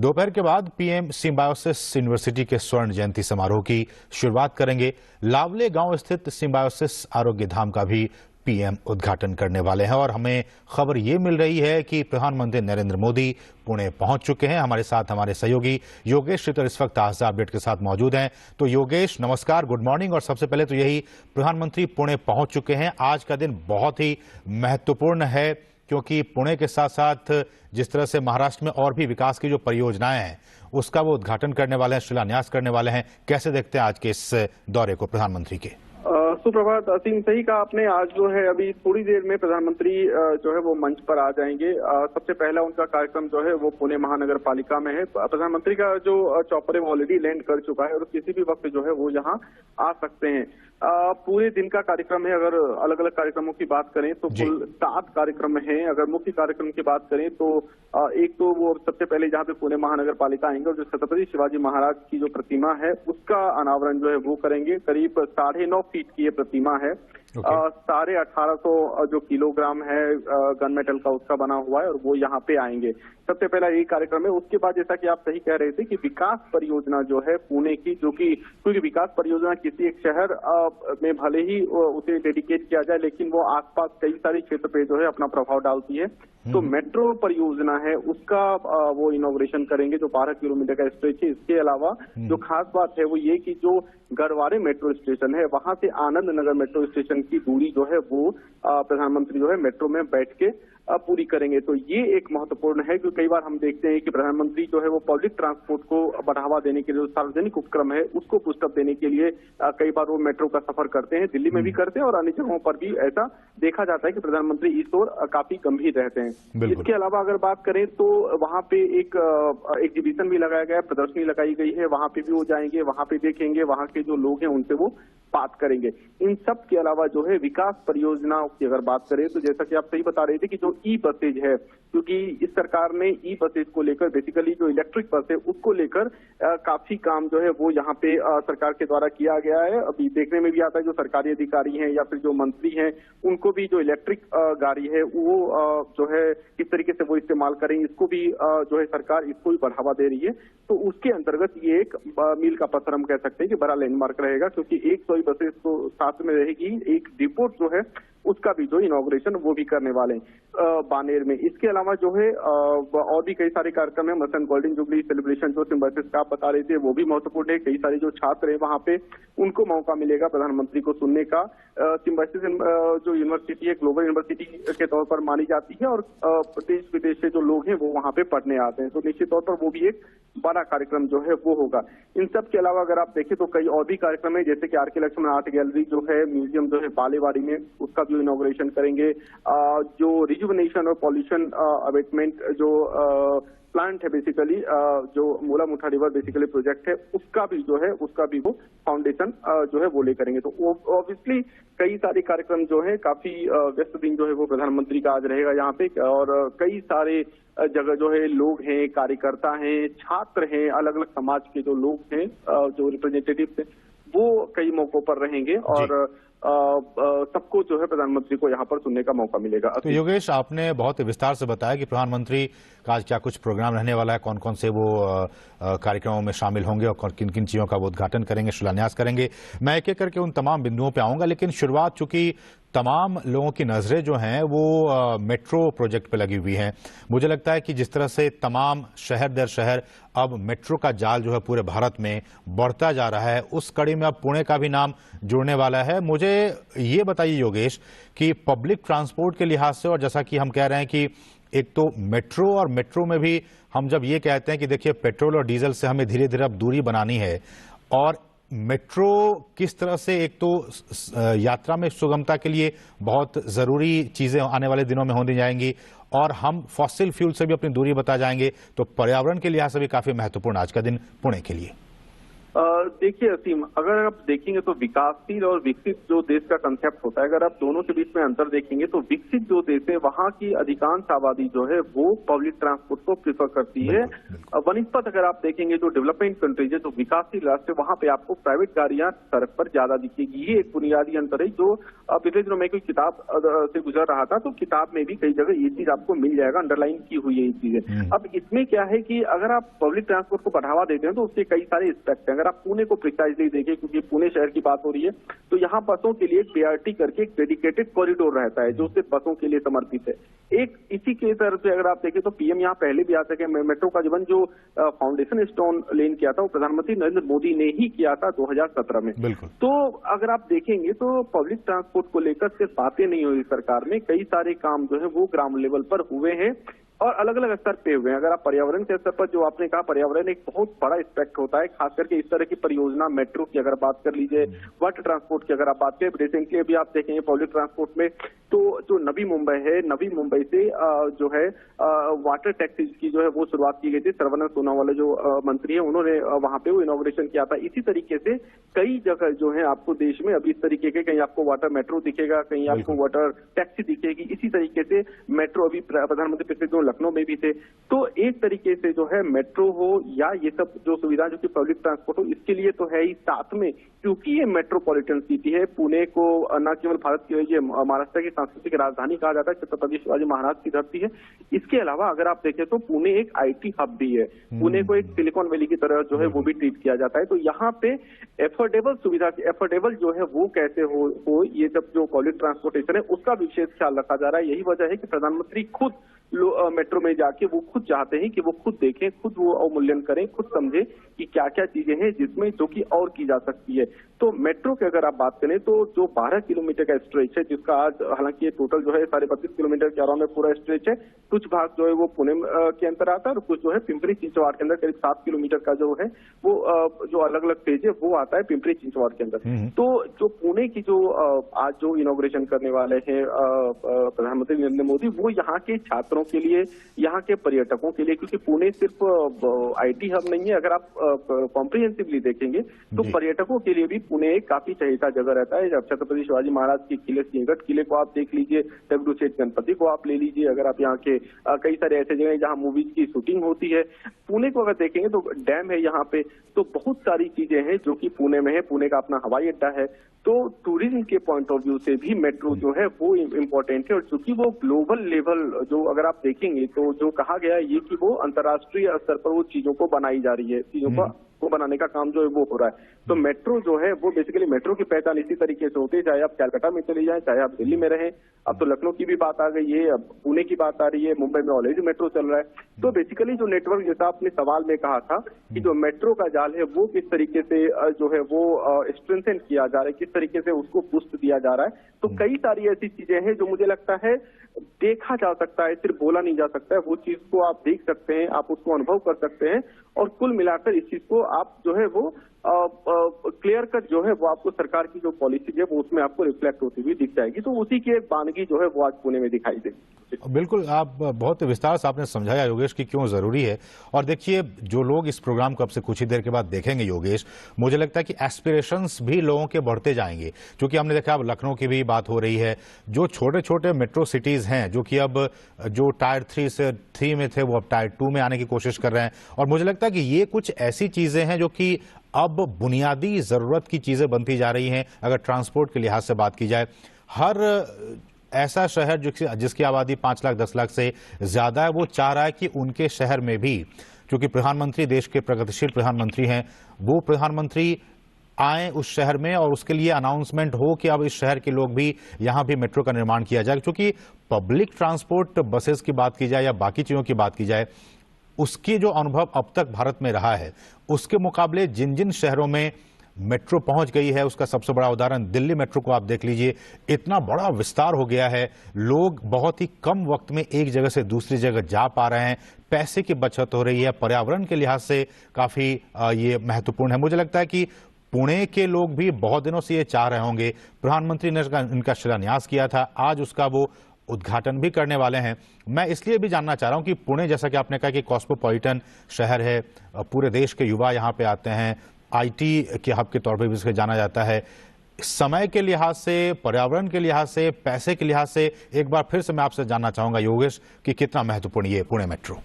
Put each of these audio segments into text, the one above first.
दोपहर के बाद पीएम सिम्बायोसिस यूनिवर्सिटी के स्वर्ण जयंती समारोह की शुरुआत करेंगे। लावले गांव स्थित सिम्बायोसिस आरोग्य धाम का भी पीएम उद्घाटन करने वाले हैं और हमें खबर ये मिल रही है कि प्रधानमंत्री नरेंद्र मोदी पुणे पहुंच चुके हैं। हमारे साथ हमारे सहयोगी योगेश श्रीतर इस वक्त ताजा अपडेट के साथ मौजूद हैं। तो योगेश नमस्कार, गुड मॉर्निंग। और सबसे पहले तो यही, प्रधानमंत्री पुणे पहुंच चुके हैं। आज का दिन बहुत ही महत्वपूर्ण है क्योंकि पुणे के साथ साथ जिस तरह से महाराष्ट्र में और भी विकास की जो परियोजनाएं हैं उसका वो उद्घाटन करने वाले हैं, शिलान्यास करने वाले हैं। कैसे देखते हैं आज के इस दौरे को प्रधानमंत्री के? सुप्रभात असीम, सही कहा आपने। आज जो है अभी थोड़ी देर में प्रधानमंत्री जो है वो मंच पर आ जाएंगे। सबसे पहला उनका कार्यक्रम जो है वो पुणे महानगर पालिका में है। प्रधानमंत्री का जो चॉपर है वो ऑलरेडी लैंड कर चुका है और किसी भी वक्त जो है वो यहाँ आ सकते हैं। पूरे दिन का कार्यक्रम है। अगर अलग अलग कार्यक्रमों की बात करें तो कुल 7 कार्यक्रम हैं। अगर मुख्य कार्यक्रम की बात करें तो एक तो वो सबसे पहले जहाँ पे पुणे महानगर पालिका आएंगे और जो छत्रपति शिवाजी महाराज की जो प्रतिमा है उसका अनावरण जो है वो करेंगे। करीब 9.5 फीट की ये प्रतिमा है। 1850 जो किलोग्राम है गन मेटल का उसका बना हुआ है और वो यहाँ पे आएंगे। सबसे पहला यही कार्यक्रम है। उसके बाद जैसा कि आप सही कह रहे थे कि विकास परियोजना जो है पुणे की, जो कि क्योंकि विकास परियोजना किसी एक शहर में भले ही उसे डेडिकेट किया जाए लेकिन वो आसपास कई सारे क्षेत्र पे जो है अपना प्रभाव डालती है। तो मेट्रो परियोजना है उसका वो इनॉग्रेशन करेंगे जो 12 किलोमीटर का स्ट्रेच है। इसके अलावा जो खास बात है वो ये कि जो गरवारे मेट्रो स्टेशन है वहां से आनंद नगर मेट्रो स्टेशन की दूरी जो है वो प्रधानमंत्री जो है मेट्रो में बैठ के पूरी करेंगे। तो ये एक महत्वपूर्ण है क्योंकि कई बार हम देखते हैं कि प्रधानमंत्री जो है वो पब्लिक ट्रांसपोर्ट को बढ़ावा देने के लिए, जो सार्वजनिक उपक्रम है उसको पुस्टअप देने के लिए कई बार वो मेट्रो का सफर करते हैं। दिल्ली में भी करते हैं और अन्य जगहों पर भी ऐसा देखा जाता है कि प्रधानमंत्री इस ओर काफी गंभीर रहते हैं। इसके अलावा अगर बात करें तो वहां पे एक एग्जीबिशन भी लगाया गया है, प्रदर्शनी लगाई गई है। वहां पे भी वो जाएंगे, वहां पे देखेंगे, वहां के जो लोग हैं उनसे वो बात करेंगे। इन सब के अलावा जो है विकास परियोजनाओं की अगर बात करें तो जैसा कि आप सही बता रहे थे कि जो ई बसेज है, क्योंकि इस सरकार ने ई बसेज को लेकर बेसिकली जो इलेक्ट्रिक बस है उसको लेकर काफी काम जो है वो यहाँ पे सरकार के द्वारा किया गया है। अभी देखने में भी आता है जो सरकारी अधिकारी हैं या फिर जो मंत्री हैं उनको भी जो इलेक्ट्रिक गाड़ी है वो जो है किस तरीके से वो इस्तेमाल करेंगे, इसको भी जो है सरकार इसको भी बढ़ावा दे रही है। तो उसके अंतर्गत ये एक मील का पत्थर हम कह सकते हैं कि बड़ा लैंडमार्क रहेगा क्योंकि 100 बसेस तो साथ में रहेगी। एक डिपो जो है उसका भी जो इनॉग्रेशन वो भी करने वाले हैं बानेर में। इसके अलावा जो है और भी कई सारे कार्यक्रम है। मसलन गोल्डन जुबली सेलिब्रेशन जो सिम्बायोसिस का आप बता रहे थे वो भी महत्वपूर्ण है। कई सारे जो छात्र हैं वहां पे उनको मौका मिलेगा प्रधानमंत्री को सुनने का। सिम्बायोसिस जो यूनिवर्सिटी है ग्लोबल यूनिवर्सिटी के तौर पर मानी जाती है और देश विदेश से जो लोग हैं वो वहां पे पढ़ने आते हैं। तो निश्चित तौर पर वो भी एक बड़ा कार्यक्रम जो है वो होगा। इन सब के अलावा अगर आप देखें तो कई और भी कार्यक्रम है जैसे कि आर के लक्ष्मण आर्ट गैलरी जो है, म्यूजियम जो है बालेवाड़ी में, उसका जो इनॉग्रेशन करेंगे। जो रिजुवनेशन और पॉल्यूशन अबेटमेंट जो प्लांट है बेसिकली जो मूला मुठा रिवर बेसिकली प्रोजेक्ट है उसका भी वो फाउंडेशन जो है वो ले करेंगे। तो ऑब्वियसली कई सारे कार्यक्रम जो है काफी व्यस्त दिन जो है वो प्रधानमंत्री का आज रहेगा यहाँ पे। और कई सारे जगह जो है लोग हैं, कार्यकर्ता हैं, छात्र हैं, अलग अलग समाज के जो लोग हैं, जो रिप्रेजेंटेटिव हैं वो कई मौकों पर रहेंगे और सबको जो है प्रधानमंत्री को यहाँ पर सुनने का मौका मिलेगा। तो योगेश, आपने बहुत विस्तार से बताया कि प्रधानमंत्री का आज क्या कुछ प्रोग्राम रहने वाला है, कौन कौन से वो कार्यक्रमों में शामिल होंगे और किन किन चीजों का वो उद्घाटन करेंगे, शिलान्यास करेंगे। मैं एक एक करके उन तमाम बिंदुओं पे आऊंगा, लेकिन शुरुआत चूंकि तमाम लोगों की नजरें जो हैं वो मेट्रो प्रोजेक्ट पे लगी हुई हैं। मुझे लगता है कि जिस तरह से तमाम शहर दर शहर अब मेट्रो का जाल जो है पूरे भारत में बढ़ता जा रहा है, उस कड़ी में अब पुणे का भी नाम जुड़ने वाला है। मुझे ये बताइए योगेश कि पब्लिक ट्रांसपोर्ट के लिहाज से, और जैसा कि हम कह रहे हैं कि एक तो मेट्रो और मेट्रो में भी हम जब ये कहते हैं कि देखिए पेट्रोल और डीजल से हमें धीरे धीरे अब दूरी बनानी है, और मेट्रो किस तरह से एक तो यात्रा में सुगमता के लिए बहुत जरूरी चीजें आने वाले दिनों में होनी जाएंगी और हम फॉसिल फ्यूल से भी अपनी दूरी बता जाएंगे, तो पर्यावरण के लिहाज से भी काफी महत्वपूर्ण आज का दिन पुणे के लिए। देखिए असीम, अगर आप देखेंगे तो विकासशील और विकसित जो देश का कंसेप्ट होता है, अगर आप दोनों के बीच में अंतर देखेंगे तो विकसित जो देश है वहाँ की अधिकांश आबादी जो है वो पब्लिक ट्रांसपोर्ट को प्रीफर करती है। वनिस्पत अगर आप देखेंगे जो डेवलपिंग कंट्रीज है, जो विकासशील राष्ट्र, वहाँ पे आपको प्राइवेट गाड़ियां सड़क पर ज्यादा दिखेगी। ये एक बुनियादी अंतर है जो पिछले दिनों में कोई किताब से गुजर रहा था, तो किताब में भी कई जगह ये चीज आपको मिल जाएगा, अंडरलाइन की हुई है ये चीजें। अब इसमें क्या है कि अगर आप पब्लिक ट्रांसपोर्ट को बढ़ावा देते हैं तो उसके कई सारे एस्पेक्ट हैं। अगर आप पुणे को प्रिसाइजली देखें, क्योंकि पुणे शहर की बात हो रही है, तो यहाँ बसों के लिए बीआरटी करके एक डेडिकेटेड कॉरिडोर रहता है जो सिर्फ बसों के लिए समर्पित है। एक इसी के तरफ से अगर आप देखें तो पीएम यहाँ पहले भी आ सके, मेट्रो का जीवन जो फाउंडेशन स्टोन लेन किया था वो प्रधानमंत्री नरेंद्र मोदी ने ही किया था 2017 में। तो अगर आप देखेंगे तो पब्लिक ट्रांसपोर्ट को लेकर सिर्फ बातें नहीं हुई सरकार में, कई सारे काम जो है वो ग्राउंड लेवल पर हुए हैं और अलग अलग स्तर पे हुए हैं। अगर आप पर्यावरण के स्तर पर, जो आपने कहा, पर्यावरण एक बहुत बड़ा एस्पेक्ट होता है, खास करके इस तरह की परियोजना, मेट्रो की अगर बात कर लीजिए, वाटर ट्रांसपोर्ट की अगर आप बात करें, रिसेंटली अभी आप देखेंगे पब्लिक ट्रांसपोर्ट में तो जो नवी मुंबई है, नवी मुंबई से जो है वाटर टैक्सी की जो है वो शुरुआत की गई थी। सर्बानंद सोनोवाल जो मंत्री है उन्होंने वहां पे वो इनॉग्रेशन किया था। इसी तरीके से कई जगह जो है आपको देश में अभी इस तरीके के, कहीं आपको वाटर मेट्रो दिखेगा, कहीं आपको वाटर टैक्सी दिखेगी। इसी तरीके से मेट्रो अभी प्रधानमंत्री पिछले दिनों लखनऊ में भी थे। तो एक तरीके से जो है मेट्रो हो या ये सब जो सुविधा जो कि पब्लिक ट्रांसपोर्ट हो, इसके लिए तो है ही, साथ में क्योंकि ये मेट्रोपॉलिटन सिटी है, पुणे को न केवल भारत की, ये महाराष्ट्र की सांस्कृतिक राजधानी कहा जाता है, छत्रपति शिवाजी महाराज की धरती है। इसके अलावा अगर आप देखें तो पुणे एक आईटी हब भी है, पुणे को एक सिलिकॉन वैली की तरह जो है वो भी ट्रीट किया जाता है। तो यहाँ पे एफोर्डेबल सुविधा, एफोर्डेबल जो है वो कैसे हो ये सब जो पब्लिक ट्रांसपोर्टेशन है उसका विशेष ख्याल रखा जा रहा है। यही वजह है कि प्रधानमंत्री खुद मेट्रो में जाके वो खुद चाहते हैं कि वो खुद देखें, खुद वो अवमूल्यन करें, खुद समझें कि क्या क्या चीजें हैं जिसमें जो कि और की जा सकती है। तो मेट्रो की अगर आप बात करें तो जो 12 किलोमीटर का स्ट्रेच है, जिसका आज हालांकि ये टोटल जो है 32.5 किलोमीटर के अराउंड में पूरा स्ट्रेच है, कुछ भाग जो है वो पुणे के अंदर आता है और कुछ जो है पिंपरी चिंचवाड़ के अंदर करीब 7 किलोमीटर का जो है वो जो अलग अलग फेज है वो आता है पिंपरी चिंचवाड़ के अंदर। तो जो पुणे की जो आज जो इनॉग्रेशन करने वाले हैं प्रधानमंत्री नरेंद्र मोदी, वो यहाँ के छात्रों के लिए, यहाँ के पर्यटकों के लिए, क्योंकि पुणे सिर्फ आईटी हब नहीं है, अगर आप कॉम्प्रिहेंसिवली देखेंगे तो पर्यटकों के लिए भी पुणे एक काफी चहेता जगह रहता है। जब छत्रपति शिवाजी महाराज के किले, सिंहगढ़ किले को आप देख लीजिए, दगड़ूशेठ गणपति को आप ले लीजिए, अगर आप यहाँ के कई सारे ऐसे जगह जहाँ मूवीज की शूटिंग होती है, पुणे को अगर देखेंगे तो डैम है यहाँ पे, तो बहुत सारी चीजें हैं जो कि पुणे में है। पुणे का अपना हवाई अड्डा है, तो टूरिज्म के पॉइंट ऑफ व्यू से भी मेट्रो जो है वो इम्पोर्टेंट है। और चूंकि वो ग्लोबल लेवल जो अगर आप देखेंगे तो जो कहा गया है ये कि वो अंतर्राष्ट्रीय स्तर पर वो चीजों को बनाई जा रही है, चीजों को बनाने का काम जो है वो हो रहा है। तो मेट्रो जो है वो बेसिकली, मेट्रो की पहचान इसी तरीके से होती है, चाहे आप कलकत्ता में चले जाएं, चाहे आप दिल्ली में रहें। अब तो लखनऊ की भी बात आ गई है, अब पुणे की बात आ रही है, मुंबई में ऑलरेडी मेट्रो चल रहा है। तो बेसिकली जो नेटवर्क, जैसा आपने सवाल में कहा था कि जो मेट्रो का जाल है वो किस तरीके से जो है वो स्ट्रेंथन किया जा रहा है, किस तरीके से उसको बूस्ट दिया जा रहा है। तो कई सारी ऐसी चीजें हैं जो मुझे लगता है देखा जा सकता है, सिर्फ बोला नहीं जा सकता है। वो चीज को आप देख सकते हैं, आप उसको अनुभव कर सकते हैं और कुल मिलाकर इस चीज को आप जो है वो क्लियर कट जो है वो आपको सरकार की जो पॉलिसी है वो उसमें आपको रिफ्लेक्ट होती हुई दिख जाएगी। तो उसी की एक बानगी जो है वो आज पुणे में दिखाई देगी। बिल्कुल, आप बहुत विस्तार से आपने समझाया योगेश कि क्यों जरूरी है। और देखिए, जो लोग इस प्रोग्राम को अब से कुछ ही देर के बाद देखेंगे योगेश, मुझे लगता है कि एस्पिरेशंस भी लोगों के बढ़ते जाएंगे, क्योंकि हमने देखा अब लखनऊ की भी बात हो रही है, जो छोटे छोटे मेट्रो सिटीज हैं जो कि अब जो टायर 3 से 3 में थे वो अब टायर 2 में आने की कोशिश कर रहे हैं। और मुझे लगता है कि ये कुछ ऐसी चीजें हैं जो कि अब बुनियादी जरूरत की चीजें बनती जा रही हैं। अगर ट्रांसपोर्ट के लिहाज से बात की जाए, हर ऐसा शहर जिसकी आबादी 5 लाख 10 लाख से ज्यादा है, वो चाह रहा है कि उनके शहर में भी, क्योंकि प्रधानमंत्री देश के प्रगतिशील प्रधानमंत्री हैं, वो प्रधानमंत्री आए उस शहर में और उसके लिए अनाउंसमेंट हो कि अब इस शहर के लोग भी, यहां भी मेट्रो का निर्माण किया जाए। क्योंकि पब्लिक ट्रांसपोर्ट, बसेस की बात की जाए या बाकी चीजों की बात की जाए, उसकी जो अनुभव अब तक भारत में रहा है, उसके मुकाबले जिन जिन शहरों में मेट्रो पहुंच गई है, उसका सबसे बड़ा उदाहरण दिल्ली मेट्रो को आप देख लीजिए। इतना बड़ा विस्तार हो गया है, लोग बहुत ही कम वक्त में एक जगह से दूसरी जगह जा पा रहे हैं, पैसे की बचत हो रही है, पर्यावरण के लिहाज से काफी ये महत्वपूर्ण है। मुझे लगता है कि पुणे के लोग भी बहुत दिनों से ये चाह रहे होंगे। प्रधानमंत्री ने इनका शिलान्यास किया था, आज उसका वो उद्घाटन भी करने वाले हैं। मैं इसलिए भी जानना चाह रहा हूं कि पुणे, जैसा कि आपने कहा कि कॉस्मोपॉलिटन शहर है, पूरे देश के युवा यहां पे आते हैं, आईटी के हब के तौर पर भी इसको जाना जाता है। समय के लिहाज से, पर्यावरण के लिहाज से, पैसे के लिहाज से एक बार फिर से मैं आपसे जानना चाहूंगा योगेश कि कितना महत्वपूर्ण ये पुणे मेट्रो।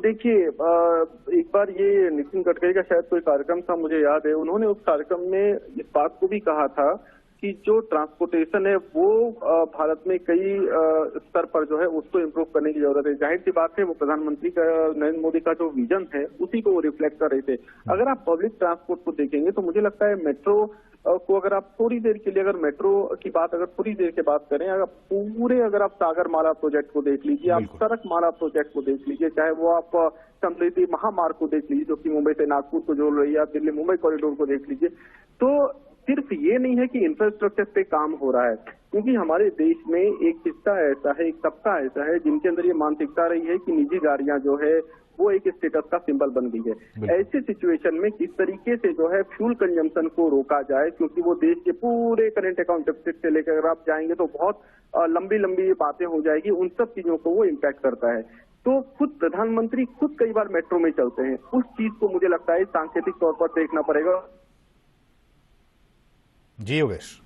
देखिए, एक बार ये नितिन गडकरी का शायद कोई कार्यक्रम था, मुझे याद है, उन्होंने उस कार्यक्रम में इस बात को भी कहा था कि जो ट्रांसपोर्टेशन है वो भारत में कई स्तर पर जो है उसको इम्प्रूव करने की जरूरत है। जाहिर सी बात है, वो प्रधानमंत्री का, नरेंद्र मोदी का जो विजन है उसी को वो रिफ्लेक्ट कर रहे थे। अगर आप पब्लिक ट्रांसपोर्ट को देखेंगे तो मुझे लगता है मेट्रो को अगर आप थोड़ी देर के लिए, अगर मेट्रो की बात अगर थोड़ी देर के बात करें, अगर आप सागर माला प्रोजेक्ट को देख लीजिए, आप सड़क माला प्रोजेक्ट को देख लीजिए, चाहे वो आप समृद्धि महामार्ग को देख लीजिए जो कि मुंबई से नागपुर को जोड़ रही है, आप दिल्ली मुंबई कॉरिडोर को देख लीजिए, तो सिर्फ ये नहीं है कि इंफ्रास्ट्रक्चर पे काम हो रहा है, क्योंकि हमारे देश में एक हिस्सा ऐसा है, एक तबका ऐसा है जिनके अंदर ये मानसिकता रही है कि निजी गाड़ियां जो है वो एक स्टेटस का सिंबल बन गई है। ऐसे सिचुएशन में किस तरीके से जो है फ्यूल कंजम्पशन को रोका जाए, क्योंकि वो देश के पूरे करंट अकाउंट डेफिसिट से लेकर अगर आप जाएंगे तो बहुत लंबी लंबी बातें हो जाएगी, उन सब चीजों को वो इम्पैक्ट करता है। तो खुद प्रधानमंत्री खुद कई बार मेट्रो में चलते हैं, उस चीज को मुझे लगता है सांकेतिक तौर पर देखना पड़ेगा। जी योगेश।